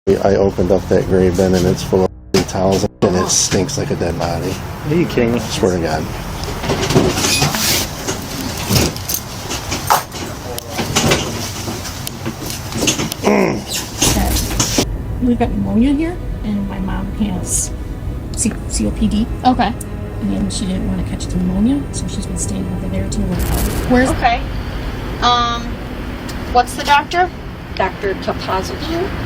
I opened up that grave bin and it's full of towels and it stinks like a dead body. Are you kidding me? Swear to God. We've got pneumonia here, and my mom has COPD. Okay. And she didn't want to catch the pneumonia, so she's been staying over there till we're out. Where's Okay. What's the doctor? Dr. Topazic.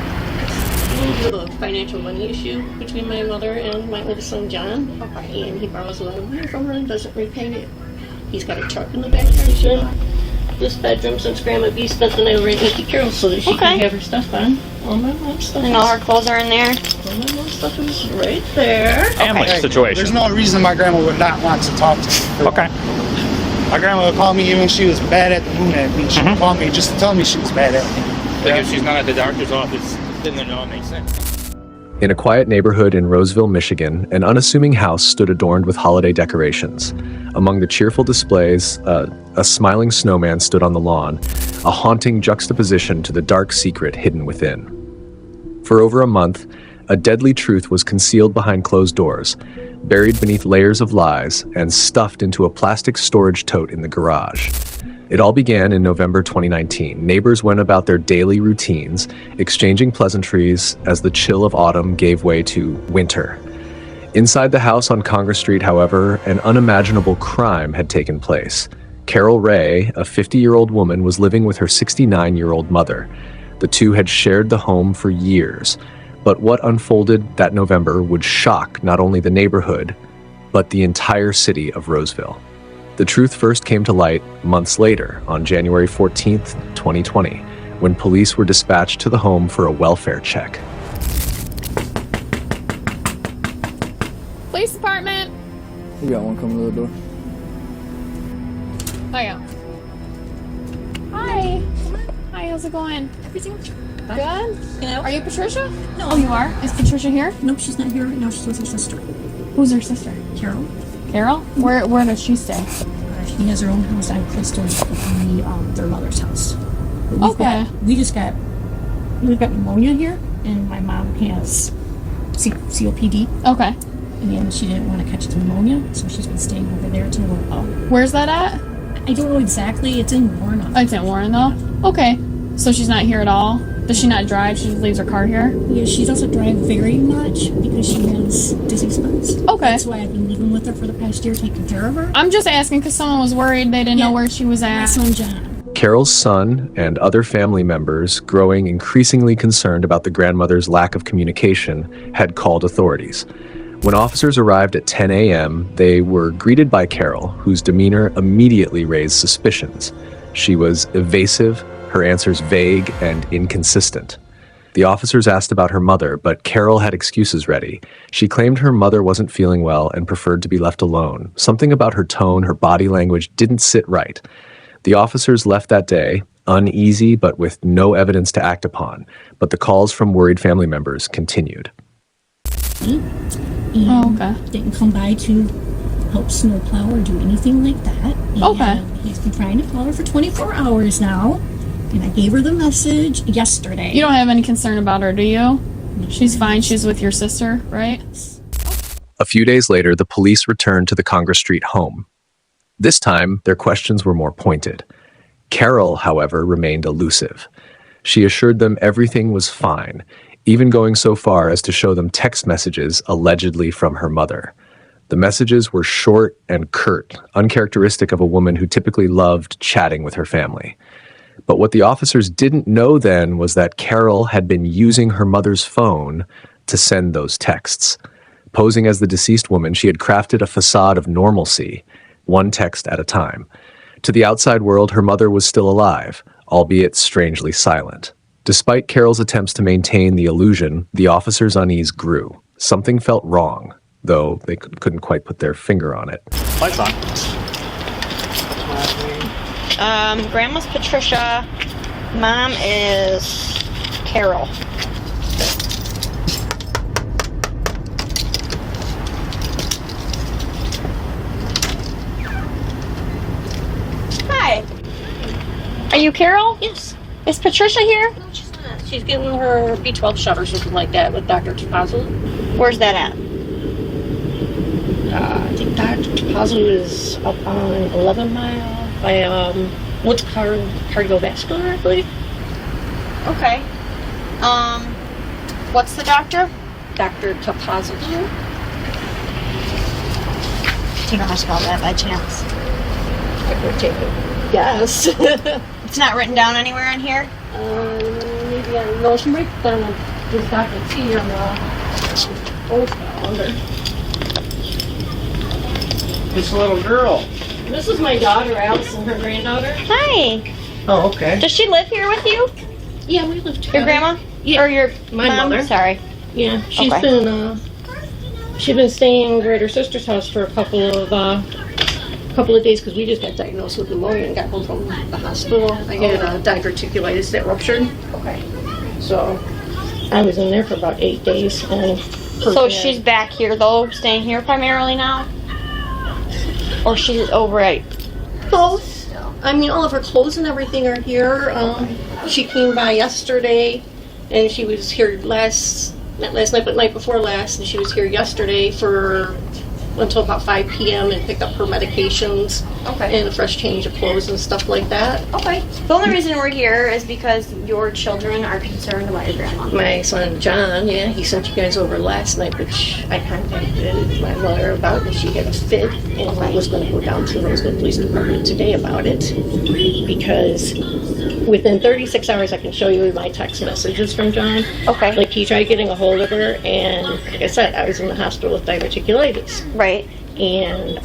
We have a financial money issue between my mother and my oldest son, John. Okay. And he borrows a lot of money from her and doesn't repay it. He's got a truck in the backyard. This bedroom, since Grandma B spent the night over at Nikki Carroll so that she can have her stuff on. All my mom's stuff And all her clothes are in there? All my mom's stuff is right there. Family situation. There's no reason my grandma would not want to talk to me. Okay. My grandma would call me even when she was bad at the moon at me. She would call me just to tell me she was bad at me. Like if she's not at the doctor's office, then it all makes sense. In a quiet neighborhood in Roseville, Michigan, an unassuming house stood adorned with holiday decorations. Among the cheerful displays, a smiling snowman stood on the lawn, a haunting juxtaposition to the dark secret hidden within. For over a month, a deadly truth was concealed behind closed doors, buried beneath layers of lies, and stuffed into a plastic storage tote in the garage. It all began in November 2019. Neighbors went about their daily routines, exchanging pleasantries as the chill of autumn gave way to winter. Inside the house on Congress Street, however, an unimaginable crime had taken place. Carol Ray, a 50-year-old woman, was living with her 69-year-old mother. The two had shared the home for years, but what unfolded that November would shock not only the neighborhood, but the entire city of Roseville. The truth first came to light months later, on January 14th, 2020, when police were dispatched to the home for a welfare check. police department? You got one coming to the door. Oh yeah. Hi. Hi, how's it going? Everything Good? Are you Patricia? No. Oh, you are? Is Patricia here? No, she's not here right now. She's with her sister, Who's her sister? Carol. Carol? Where does she stay? She has her own house on Crystal, their mother's house. Okay. We've got pneumonia here, and my mom has COPD. Okay. And she didn't want to catch the pneumonia, so she's been staying over there till we're out. Where's that at? I don't know exactly. It's in Warren. Oh, it's in Warren, though? Okay. So she's not here at all? Does she not drive? She just leaves her car here? Yeah, she doesn't drive very much because she has disease spots. Okay. That's why I've been living with her for the past year, taking care of her. I'm just asking because someone was worried they didn't know where she was My at. son, John. Carol's son and other family members, growing increasingly concerned about the grandmother's lack of communication, had called authorities. When officers arrived at 10 a.m., they were greeted by Carol, whose demeanor immediately raised suspicions. She was evasive, her answers vague and inconsistent. The officers asked about her mother, but Carol had excuses ready. She claimed her mother wasn't feeling well and preferred to be left alone. Something about her tone, her body language didn't sit right. The officers left that day, uneasy but with no evidence to act upon, but the calls from worried family members continued. And didn't come by to help snowplow or do anything like that. And he's been trying to call her for 24 hours now. And I gave her the message yesterday. You don't have any concern about her, do you? She's fine. She's with your sister, right? A few days later, the police returned to the Congress Street home. This time, their questions were more pointed. Carol, however, remained elusive. She assured them everything was fine, even going so far as to show them text messages allegedly from her mother. The messages were short and curt, uncharacteristic of a woman who typically loved chatting with her family. But what the officers didn't know then was that Carol had been using her mother's phone to send those texts. Posing as the deceased woman, she had crafted a facade of normalcy, one text at a time. To the outside world, her mother was still alive, albeit strangely silent. Despite Carol's attempts to maintain the illusion, the officers' unease grew. Something felt wrong, though they couldn't quite put their finger on it. Lights on. Grandma's Patricia. Mom is Carol. Hi. Are you Carol? Yes. Is Patricia here? No, she's not. She's getting her B12 shot or something like that with Dr. Topazo. Where's that at? I think Dr. Topazo is up on 11 Mile by Woods Cardiovascular, I believe. Okay. What's the doctor? Dr. Topazo. Do you know how to spell that by chance? I could take it. Yes. It's not written down anywhere in here? Maybe I know some right down with Dr. T on the old calendar. This little girl. This is my daughter, Allison, her granddaughter. Hi. Oh, okay. Does she live here with you? Yeah, we live together. Your grandma? Yeah. Or your My mom? mother. Sorry. Yeah, she's Okay. been staying at her sister's house for a couple of days because we just got diagnosed with pneumonia and got home from the hospital. I had diverticulitis that ruptured. Okay. So I was in there for about 8 days. And So she's back here though, staying here primarily now? Or she's over at... both. I mean, all of her clothes and everything are here. She came by yesterday, and she was here not last night, but night before last, and she was here yesterday until about 5 p.m. and picked up her medications and a fresh change of clothes and stuff like that. Okay. The only reason we're here is because your children are concerned about your grandma. My son John, he sent you guys over last night, which I contacted my mother about, and she had a fit, and I was going to go down to the Roseville Police Department today about it, because within 36 hours I can show you my text messages from John. Okay. Like, he tried getting a hold of her, and like I said, I was in the hospital with diverticulitis. Right. And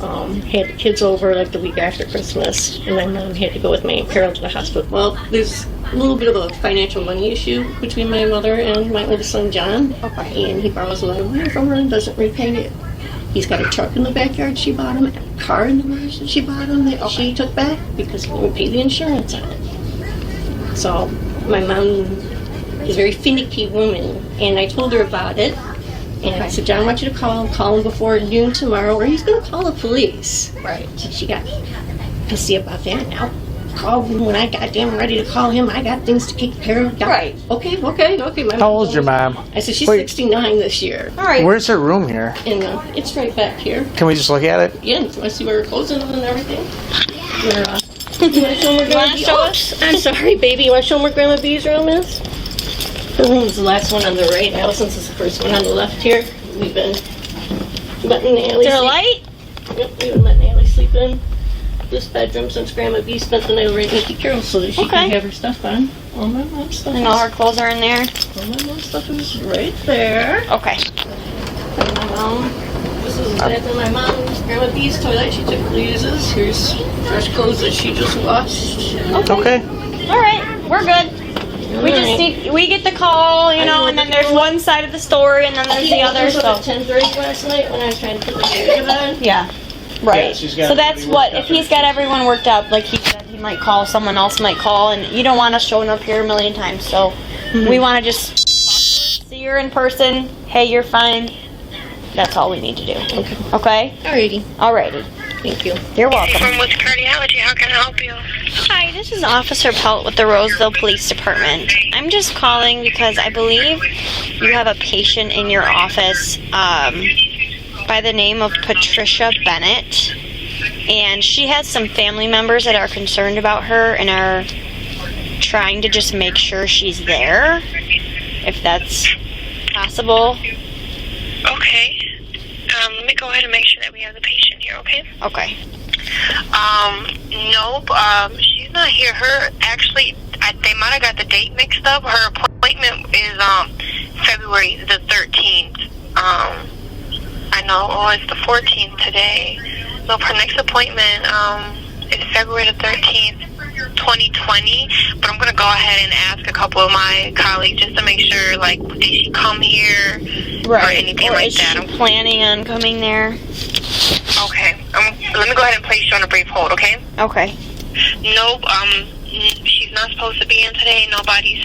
had the kids over like the week after Christmas, and my mom had to go with my Aunt Carol to the hospital. Well, there's a little bit of a financial money issue between my mother and my oldest son John. Okay. And he borrows a lot of money from her and doesn't repay it. He's got a truck in the backyard she bought him, and a car in the garage that she bought him that she took back because he didn't pay the insurance on it. So my mom is a very finicky woman, and I told her about it. And I said, John, I want you to call him before noon tomorrow, or he's going to call the police. Right. So she got pissy about that. Now, call him when I goddamn ready to call him. I got things to take care of. Right. Okay. How old's your mom? I said, she's Wait. 69 this year. All right. Where's her room here? And it's right back here. Can we just look at it? Yeah, you want to see where her clothes are and everything? You want to show them where Grandma show us? I'm sorry, baby. You want to show them where Grandma B's room is? Her room is the last one on the right. Allison's is the first one on the left here. We've been letting Allie Is there a sleep. light? Yep, we've been letting Allie sleep in this bedroom since Grandma B spent the night over at Nikki Carroll so that she can have her stuff on. All my mom's stuff. And all her clothes are in there? All my mom's stuff is right there. Okay. And my mom. This is the bathroom my mom's. Grandma B's toilet she typically uses. Here's fresh clothes that she just washed. Okay. All right. We're good. We get the call, and then there's one side of the story, and then there's the other. So at 10:30 last night when I was trying to put the baby to bed. Yeah. Right. Yeah, she's got So that's everybody what, worked if up he's got everyone worked up, like he said, he might call, someone else might call, and you don't want us showing up here a million times. So we want to just see her in person. Hey, you're fine. That's all we need to do. Okay? Alrighty. Thank you. You're welcome. From Woods Cardiology, how can I help you? Hi, this is Officer Pelt with the Roseville Police Department. I'm just calling because I believe you have a patient in your office by the name of Patricia Bennett. And she has some family members that are concerned about her and are trying to just make sure she's there, if that's possible. Okay. Let me go ahead and make sure that we have the patient here, okay? Okay. Nope. She's not here. They might have got the date mixed up. Her appointment is February the 13th. I know. Oh, it's the 14th today. No, her next appointment is February the 13th, 2020. But I'm gonna go ahead and ask a couple of my colleagues just to make sure, like, did she come here or anything like that? Is she planning on coming there? Okay. Let me go ahead and place you on a brief hold, okay? Okay. Nope. She's not supposed to be in today. Nobody's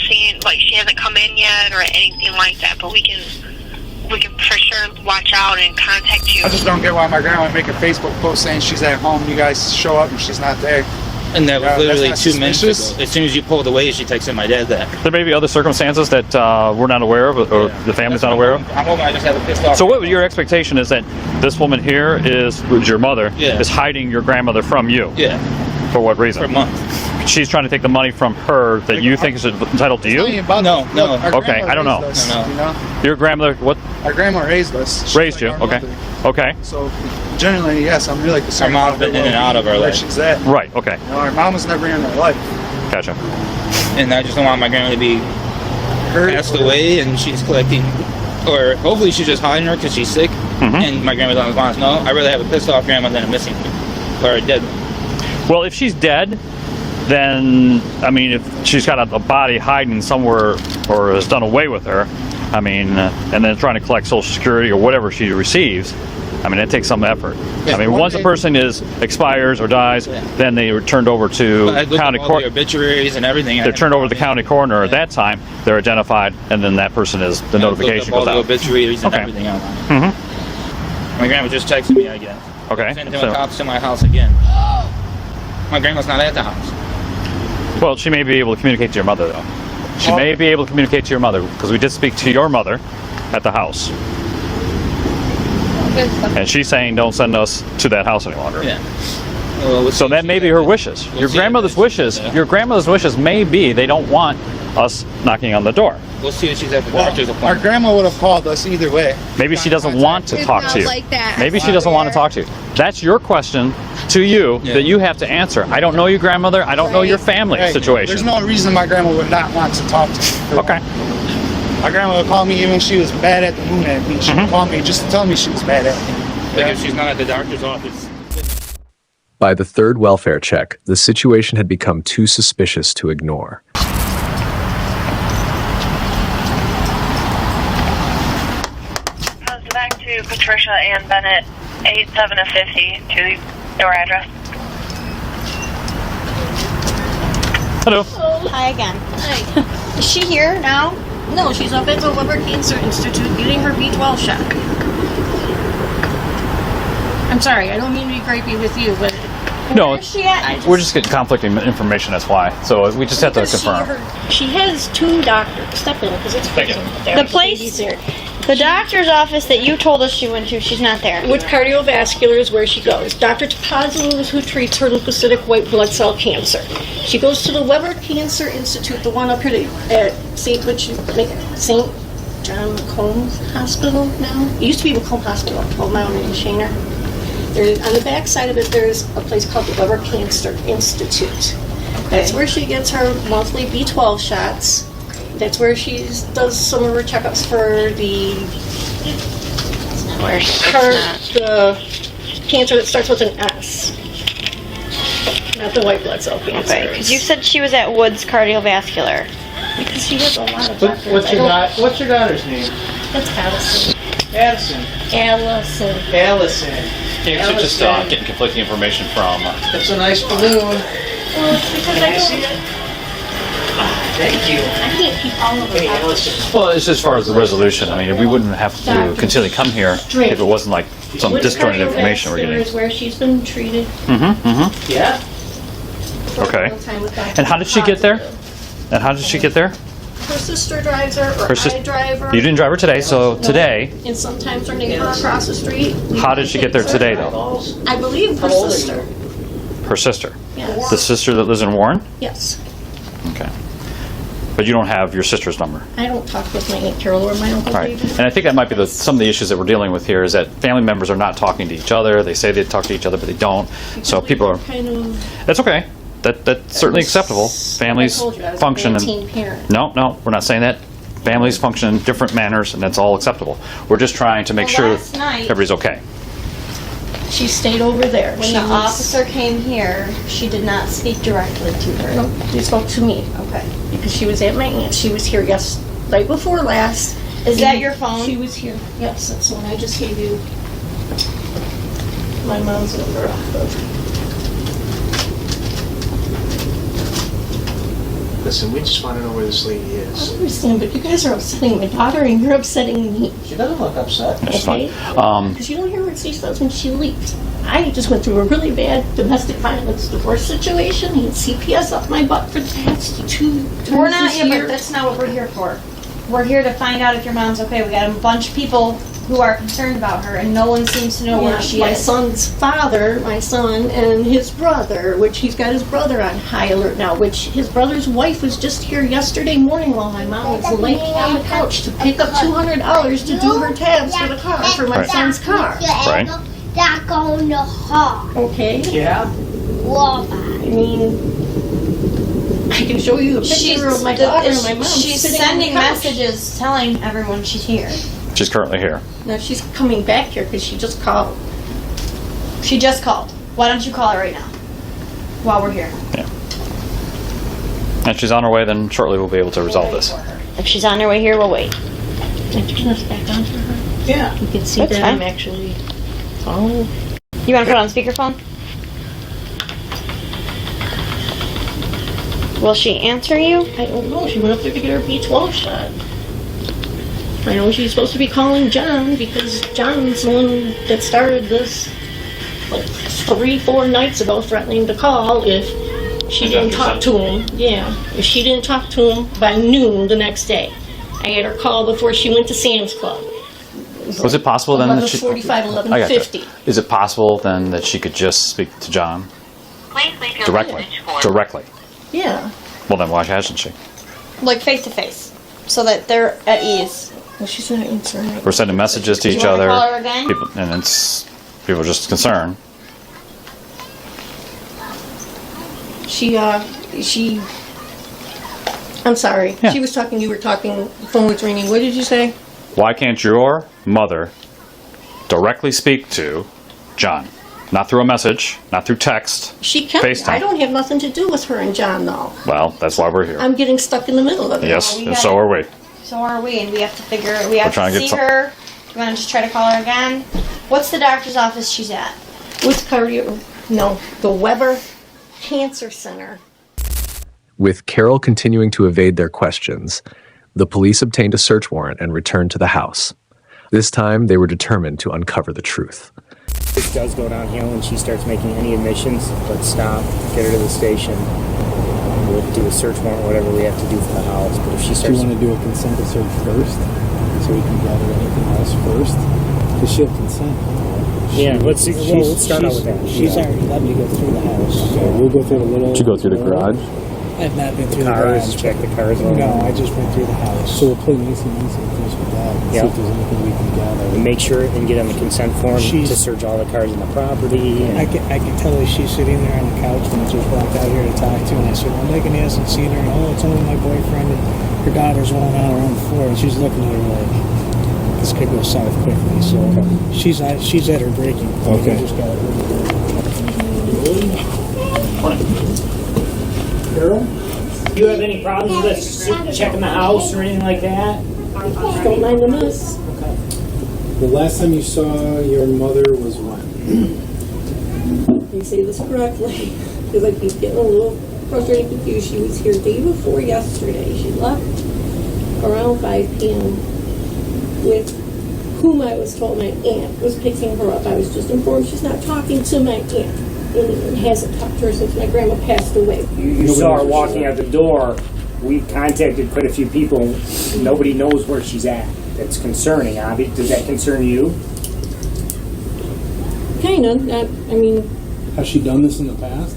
seeing, like, she hasn't come in yet or anything like that. But we can for sure watch out and contact you. I just don't get why my grandma would make a Facebook post saying she's at home. You guys show up and she's not there. And that was Yeah, literally that's not 2 minutes suspicious. ago. As soon as you pulled away, she texted my dad that. There may be other circumstances that we're not aware of, or the family's not aware of. I'm hoping I just have a pissed off. So what your expectation is that this woman here is your mother, Yeah. is hiding your grandmother from you. Yeah, For what reason? for a month. She's trying to take the money from her that you think is entitled to you? No. Okay, I don't know. No. You know? Your grandmother, what? Our grandma raised us. She's Raised you, our okay. mother. Okay, So, generally, yes, I'm really concerned. Our mom's about been in and out of our where life. she's at. right, okay, You know, our mom was never in our life. gotcha. And I just don't want my grandma to be Hurt passed or- away and she's collecting, or hopefully she's just hiding her because she's sick. And my grandma doesn't want us to know. I'd rather have a pissed off grandma than a missing one, or a dead one. Well, if she's dead, then, I mean, if she's got a body hiding somewhere or has done away with her, I mean, and then trying to collect Social Security or whatever she receives, I mean, it takes some effort. Yeah, I mean, one once a day- person expires or dies, then they are turned over to But I looked county up all court. the obituaries and everything. They're turned over to the county coroner. At that time, they're identified, and then that person is, the notification all goes the out. obituaries and Okay. everything out. Mm-hmm. My grandma just texted me again. Okay. Sending the So, cops to my house again. My grandma's not at the house. well, she may be able to communicate to your mother, though. She may be able to communicate to your mother, because we did speak to your mother at the house. And she's saying, don't send us to that house any longer. Yeah. Well, we'll So see. that may be her wishes. Your see. grandmother's wishes. Yeah. Your grandmother's wishes may be they don't want us knocking on the door. We'll see if she's at the Well, doctor's our appointment. grandma would have called us either way. Maybe she doesn't want to talk to you. like that. Maybe she doesn't want to talk to you. That's your question to you Yeah. that you have to answer. I don't know your grandmother. I don't know your family Hey, situation. There's no reason my grandma would not want to talk to me. Okay. My grandma would call me even when she was bad at the moon at me. She would call me just to tell me she was bad at me. Like if she's not at the doctor's office. By the third welfare check, the situation had become too suspicious to ignore. Back to Patricia and Bennett, 87 of 50 to your address. Hello. Hi again. Hi. Is she here now? No, she's up at the Liver Cancer Institute getting her B12 shot. I'm sorry, I don't mean to be gripey with you, but No, Where is she at? we're just getting conflicting information. That's why. So we just have to because confirm. she has 2 doctors. Step in, because it's Thank you. there. The place- There. The doctor's office that you told us she went to, she's not there. With cardiovascular is where she goes. Dr. Tapazzo is who treats her leukocytic white blood cell cancer. She goes to the Weber Cancer Institute, the one up here at St. John McComb Hospital now. It used to be McComb Hospital, Old Mountain in Shaner. On the back side of it, there's a place called the Weber Cancer Institute. That's where she gets her monthly B12 shots. That's where she does some of her checkups for the cancer that starts with an S. Not the white blood cell cancer. Okay, because you said she was at Woods Cardiovascular. Because she has a lot of doctors. What's your daughter's name? That's Allison. Addison. Allison. Allison. Yeah, so just getting conflicting information from. That's a nice balloon. Well, it's because I see don't. it? Thank you. I can't keep all of Hey, them. Allison. Well, it's as far as the resolution. I mean, we wouldn't have to continually come here if it wasn't like some disjointed information we're getting. Is where she's been treated. Yeah. for a Okay. long time with Dr. And how did she get there? And how did she get there? Her sister drives her, or I drive her. You didn't drive her today, so today, And sometimes her neighbor across the street. how did she get there today, though? I believe her sister. Her sister. Yes. The sister that lives in Warren? Yes. Okay. But you don't have your sister's number. I don't talk with my Aunt Carol or my Uncle Right. David. And I think that might be some of the issues that we're dealing with here is that family members are not talking to each other. They say they talk to each other, but they don't. So people are. Kind of. That's okay. That's certainly acceptable. Families I told you, I was function a in. teen parent. No, we're not saying that. Families function in different manners, and that's all acceptable. We're just trying to make Well, sure last that night- everybody's okay. She stayed over there. When the officer came here, she did not speak directly to her. No, she spoke to me. Okay. Because she was at my aunt's. She was here right before last. Is that your phone? She was here. Yes, that's the one I just gave you. My mom's number off of. Listen, we just want to know where this lady is. I understand, but you guys are upsetting my daughter and you're upsetting me. She doesn't look upset. That's Okay? fine. Because you don't hear what she says when she leaves. I just went through a really bad domestic violence divorce situation. He had CPS up my butt for the past 2 times We're not, this yeah, year. but that's not what we're here for. We're here to find out if your mom's okay. We got a bunch of people who are concerned about her, and no one seems to know where she my is. son's father, my son, and his brother, which he's got his brother on high alert now, which his brother's wife was just here yesterday morning while my mom was laying on the couch to pick up $200 to do her tabs for the car, for my son's car. Right. Okay? Yeah? I mean, I can show you a picture of my daughter and my mom She's sitting on the sending couch. messages telling everyone she's here. She's currently here. Now she's coming back here because she just called. She just called. Why don't you call her right now? While we're here. Yeah. And she's on her way, then shortly we'll be able to resolve this. If she's on her way here, we'll wait. Can I turn this back on for her? Yeah. You can see That's that fine. I'm actually calling. You want to put it on speakerphone? Will she answer you? I don't know. She went up there to get her B12 shot. I know she's supposed to be calling John because John's the one that started this like 3-4 nights ago, threatening to call if she didn't talk to him. Yeah, if she didn't talk to him by noon the next day. I had her call before she went to Sam's Club. Was it possible then that she... 11:45, I got 11:50. that. Is it possible then that she could just speak to John directly? Directly. Yeah. Well, then why hasn't she? Like face to face, so that they're at ease. Well, she's not answering. We're sending messages to You each wanna other. call her again? People, and people are just concerned. I'm sorry. Yeah. She was talking, you were talking, the phone was ringing. What did you say? Why can't your mother directly speak to John? Not through a message, not through text. She can. FaceTime. I don't have nothing to do with her and John, though. Well, that's why we're here. I'm getting stuck in the middle of it. Yes, we and gotta- so are we. So are we, and we have to figure. We have trying to to get see some- her. You want to just try to call her again? What's the doctor's office she's at? With the Weber Cancer Center. With Carol continuing to evade their questions, the police obtained a search warrant and returned to the house. This time, they were determined to uncover the truth. This does go downhill and she starts making any admissions, let's stop, get her to the station. We'll do a search warrant, whatever we have to do for the house. But if she Do starts... you want to do a consent to search first? So we can gather anything else first? Because she'll consent. Yeah, let's start out with that. She's already let me go through the house. So we'll go through the little... Did you go through the garage? I've not been through the Cars, garage. check the cars. No, I just went through the house. So we'll play easy first with that. And see if there's anything we can gather. And make sure and get on the consent form to search all the cars in the property. And I can tell her she's sitting there on the couch when I just walked out here to talk to her. And I said, well, Megan hasn't seen her. And, oh, it's only my boyfriend. And her daughter's rolling out on the floor. And she's looking at her like, this could go south quickly. So she's at her breaking point. Okay. We just got to Carol, do you have any problems with us checking the house or anything like that? Just don't mind the mess. The last time you saw your mother was when? You say this correctly. Because I keep getting a little frustrated and confused. She was here day before yesterday. She left around 5 p.m. with whom I was told my aunt was picking her up. I was just informed she's not talking to my aunt. And hasn't talked to her since my grandma passed away. You saw her walking out the door. We've contacted quite a few people. Nobody knows where she's at. That's concerning, Abby. Does that concern you? Kind of. I mean, Has she done this in the past?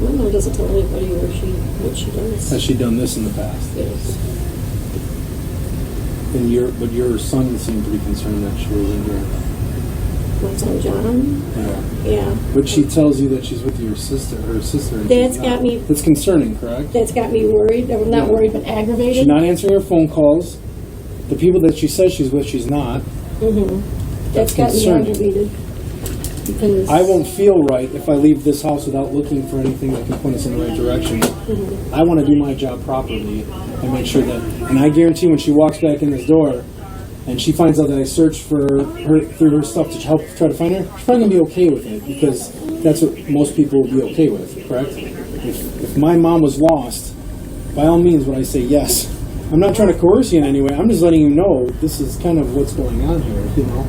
my mom doesn't tell anybody what she does. Has she done this in the past? Yes. And your son seemed pretty concerned that she was injured. My son John? Yeah. But she tells you that she's with her sister. And That's she's got not. me- That's concerning, correct? That's got me worried. I'm not worried, but aggravated. She's not answering her phone calls. The people that she says she's with, she's not. Mm-hmm. That's got me concerning. aggravated. Because I won't feel right if I leave this house without looking for anything that can point us in the right direction. Mhm. I want to do my job properly and make sure that, and I guarantee when she walks back in this door and she finds out that I searched for her through her stuff to help try to find her, she's probably going to be okay with it because that's what most people would be okay with, correct? If my mom was lost by all means, when I say yes, I'm not trying to coerce you in any way. I'm just letting you know this is kind of what's going on here, you know?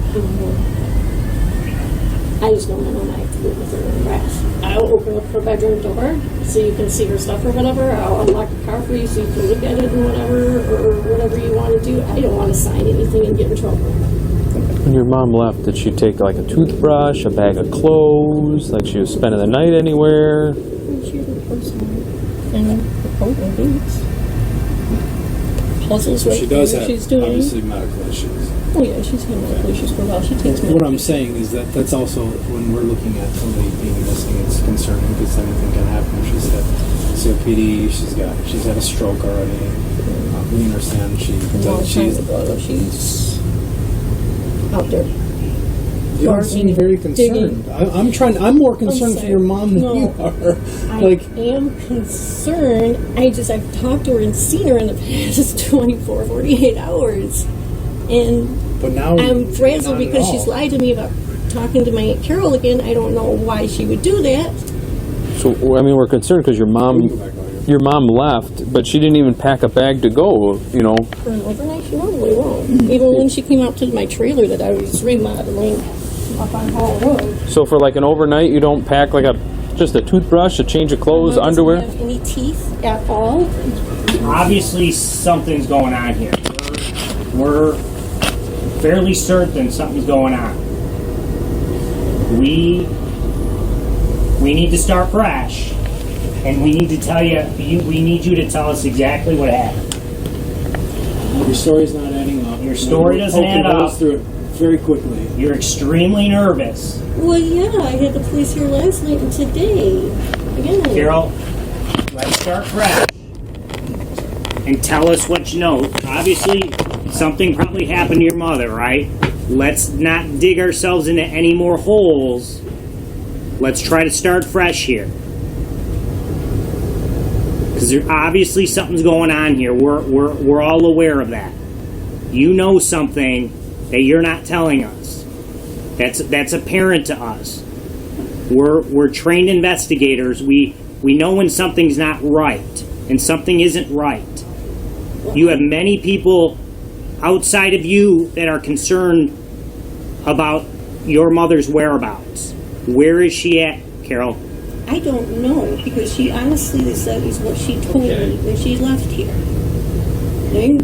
I just don't know what I have to do with her in the rest. I'll open up her bedroom door so you can see her stuff or whatever. I'll unlock the car for you so you can look at it and whatever, or whatever you want to do. I don't want to sign anything and get in trouble. When your mom left, did she take like a toothbrush, a bag of clothes, like she was spending the night anywhere? She had a personal and her coat and boots. Puzzles So right she does there have, she's doing. obviously, medical issues. Oh yeah, she's had medical issues for a while. She takes What I'm saying is that that's also, when we're looking at somebody being missing, it's concerning because anything can happen. She's had COPD, she's had a stroke already. We understand she's out there. You don't seem very concerned. I'm more concerned for your mom than you are. I am concerned. I've talked to her and seen her in the past 24, 48 hours. But now I'm frazzled because she's lied to me about talking to my Aunt Carol again. I don't know why she would do that. So, I mean, we're concerned because your mom left, but she didn't even pack a bag to go, you know. For an overnight, she probably won't. Even when she came out to my trailer that I was remodeling up on Hall Road. So for like an overnight, you don't pack like just a toothbrush, a change of clothes, underwear? Doesn't have any teeth at all. Obviously, something's going on here. We're fairly certain something's going on. We need to start fresh, and we need to tell you. We need you to tell us exactly what happened. Your story's not adding up. Your story doesn't add up. Through it very quickly. You're extremely nervous. Well, yeah, I had the police here last night and today. Again. Carol, let's start fresh and tell us what you know. Obviously, something probably happened to your mother, right? Let's not dig ourselves into any more holes. Let's try to start fresh here. Because obviously something's going on here. We're all aware of that. You know something that you're not telling us. That's apparent to us. We're trained investigators. We know when something's not right and something isn't right. You have many people outside of you that are concerned about your mother's whereabouts. Where is she at, Carol? I don't know, because she honestly said is what she told me when she left here. Okay?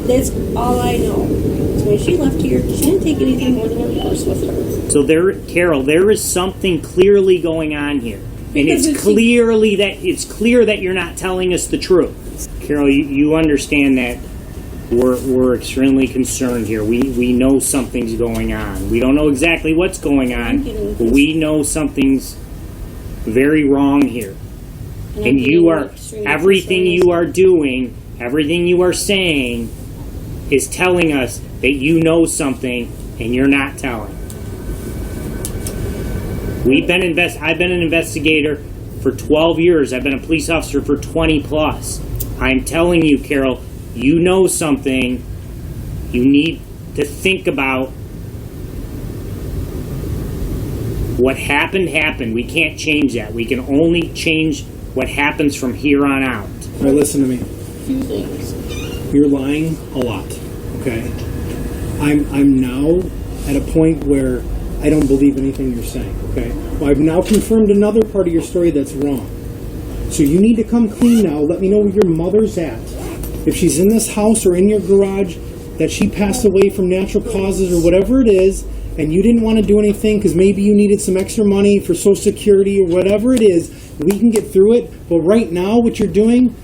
That's all I know. So when she left here, she didn't take anything more than her purse with her. So Carol, there is something clearly going on here. And it's clear that you're not telling us the truth. Carol, you understand that we're extremely concerned here. We know something's going on. We don't know exactly what's going on, but we know something's very wrong here. And you are, everything you are doing, everything you are saying is telling us that you know something and you're not telling. I've been an investigator for 12 years. I've been a police officer for 20 plus. I'm telling you, Carol, you know something. You need to think about what happened. We can't change that. We can only change what happens from here on out. All right, listen to me. Few things. You're lying a lot, okay? I'm now at a point where I don't believe anything you're saying, okay? Well, I've now confirmed another part of your story that's wrong. So you need to come clean now. Let me know where your mother's at. If she's in this house or in your garage, that she passed away from natural causes or whatever it is, and you didn't want to do anything because maybe you needed some extra money for Social Security or whatever it is, we can get through it. But right now, what you're doing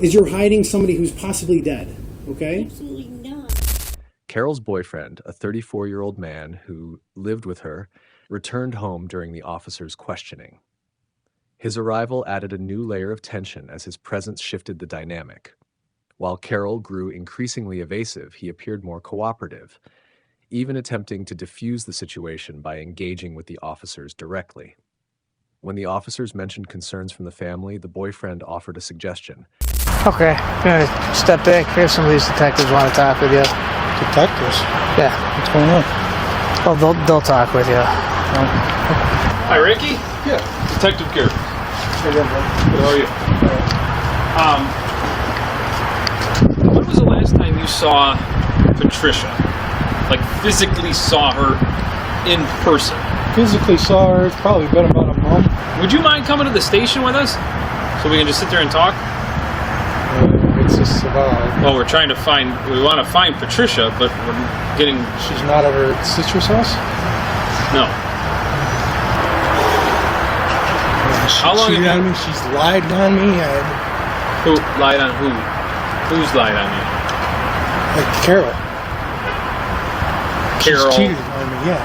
is you're hiding somebody who's possibly dead, okay? Absolutely not. Carol's boyfriend, a 34-year-old man who lived with her, returned home during the officer's questioning. His arrival added a new layer of tension as his presence shifted the dynamic. While Carol grew increasingly evasive, he appeared more cooperative, even attempting to diffuse the situation by engaging with the officers directly. When the officers mentioned concerns from the family, the boyfriend offered a suggestion. Okay, I'm going to step back here. Some of these detectives want to talk with you. Detectives? Yeah. What's going on? Oh, they'll talk with you. Hi, Ricky. Yeah, Detective Garrett. How are you? When was the last time you saw Patricia? Like, physically saw her in person? Physically saw her, it's probably been about a month. Would you mind coming to the station with us? So we can just sit there and talk? It's just about... Well, we want to find Patricia, but we're getting... She's not at her sister's house? No. How long cheated on me? She's lied on me? Who lied on who? Who's lied on you? Like Carol. Carol. She's cheated on me, yeah.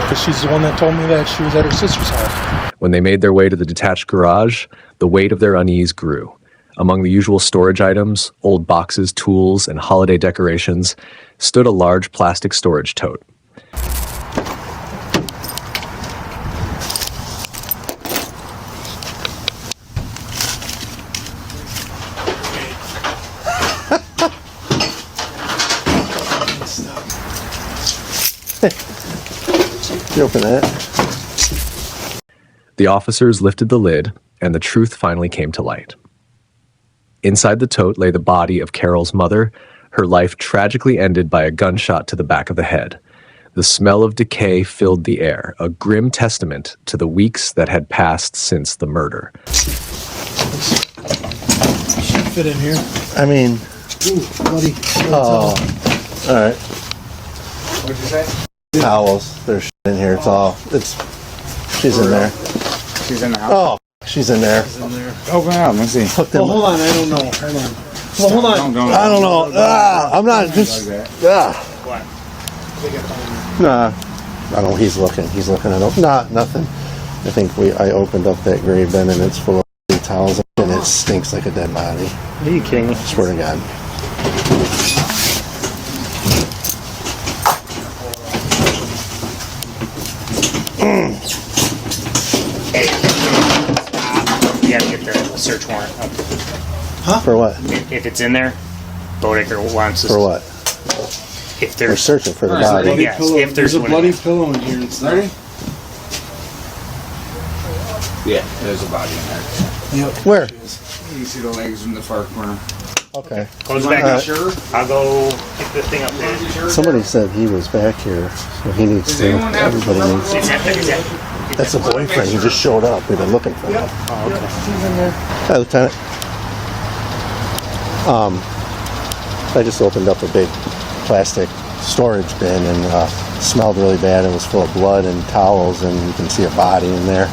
Because she's the one that told me that she was at her sister's house. When they made their way to the detached garage, the weight of their unease grew. Among the usual storage items, old boxes, tools, and holiday decorations, stood a large plastic storage tote. You open that. The officers lifted the lid, and the truth finally came to light. Inside the tote lay the body of Carol's mother, her life tragically ended by a gunshot to the back of the head. The smell of decay filled the air, a grim testament to the weeks that had passed since the murder. Should fit in here. I mean... Ooh, buddy. Oh. Alright. What'd you say? Towels. There's shit in here. She's in there. She's in the house? Oh, she's in there. Open it up. Let's see. Well, hold on. I don't know. Hold on. Well, hold on. I don't know. I'm not just... What? Nah. I don't know. He's looking. Nah, nothing. I think I opened up that gray bin and it's full of towels and it stinks like a dead body. Are you kidding me? Swear to God. You gotta get the search warrant up. Huh? For what? If it's in there, Bodecker wants us. For what? If there's... We're searching for the There's a body. bloody Yes, pillow. if there's a one bloody in there. pillow in here. It's ready? Yeah, there's a body in there. Yep. Where? You see the legs in the far corner. Okay. Close back up. I'll go pick the thing up there. Somebody said he was back here, so he needs to. Everybody needs to. That's a boyfriend. He just showed up. We've been looking for him. Oh, okay. He's in there. Hi, Lieutenant. I just opened up a big plastic storage bin and smelled really bad. It was full of blood and towels, and you can see a body in there.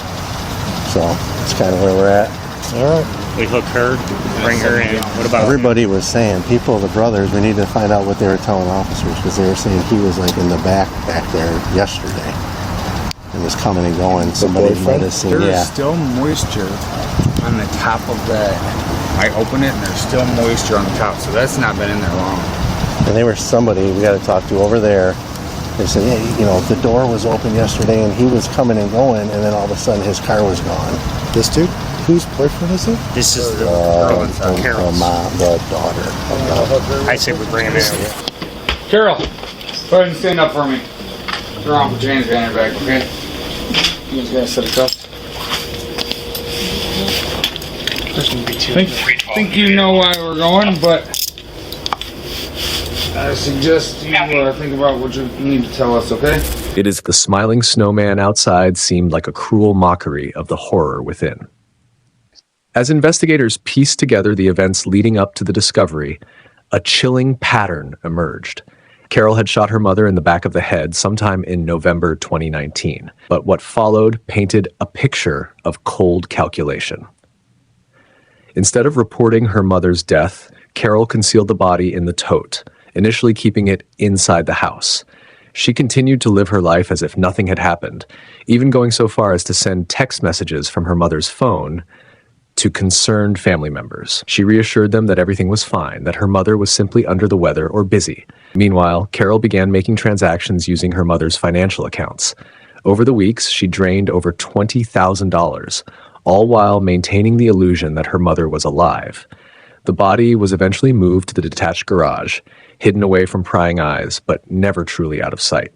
So that's kind of where we're at. All right. We hook her, bring her in. What about Everybody was saying, the brothers, we need to find out what they were telling officers, because they were saying he was like in the back there yesterday. It was coming and going. Somebody might have seen. There's still moisture on the top of that. I open it and there's still moisture on the top, so that's not been in there long. And they were somebody we got to talk to over there. They said, yeah, the door was open yesterday and he was coming and going, and then all of a sudden his car was gone. This dude? Whose boyfriend is it? This is the girl in Carol's. The daughter. I say we bring him in. Carol, go ahead and stand up for me. Throw on James behind your back, okay? You guys gotta set it up. Think you know why we're going, but I suggest you think about what you need to tell us, okay? It is the smiling snowman outside seemed like a cruel mockery of the horror within. As investigators pieced together the events leading up to the discovery, a chilling pattern emerged. Carol had shot her mother in the back of the head sometime in November 2019, but what followed painted a picture of cold calculation. Instead of reporting her mother's death, Carol concealed the body in the tote, initially keeping it inside the house. She continued to live her life as if nothing had happened, even going so far as to send text messages from her mother's phone to concerned family members. She reassured them that everything was fine, that her mother was simply under the weather or busy. Meanwhile, Carol began making transactions using her mother's financial accounts. Over the weeks, she drained over $20,000, all while maintaining the illusion that her mother was alive. The body was eventually moved to the detached garage, hidden away from prying eyes, but never truly out of sight.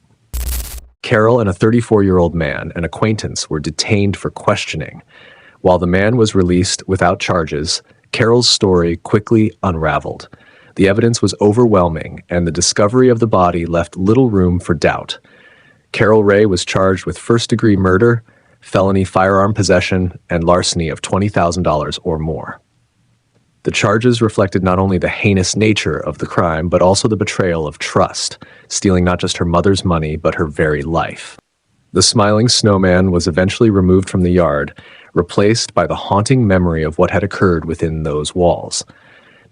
Carol and a 34-year-old man, an acquaintance, were detained for questioning. While the man was released without charges, Carol's story quickly unraveled. The evidence was overwhelming, and the discovery of the body left little room for doubt. Carol Ray was charged with first-degree murder, felony firearm possession, and larceny of $20,000 or more. The charges reflected not only the heinous nature of the crime, but also the betrayal of trust, stealing not just her mother's money, but her very life. The smiling snowman was eventually removed from the yard, replaced by the haunting memory of what had occurred within those walls.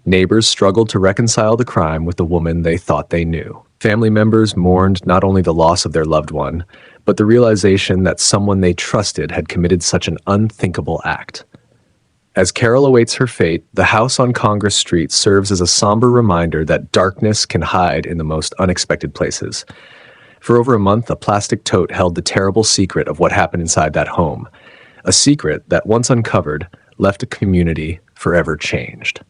Neighbors struggled to reconcile the crime with the woman they thought they knew. Family members mourned not only the loss of their loved one, but the realization that someone they trusted had committed such an unthinkable act. As Carol awaits her fate, the house on Congress Street serves as a somber reminder that darkness can hide in the most unexpected places. For over a month, a plastic tote held the terrible secret of what happened inside that home, a secret that, once uncovered, left a community forever changed.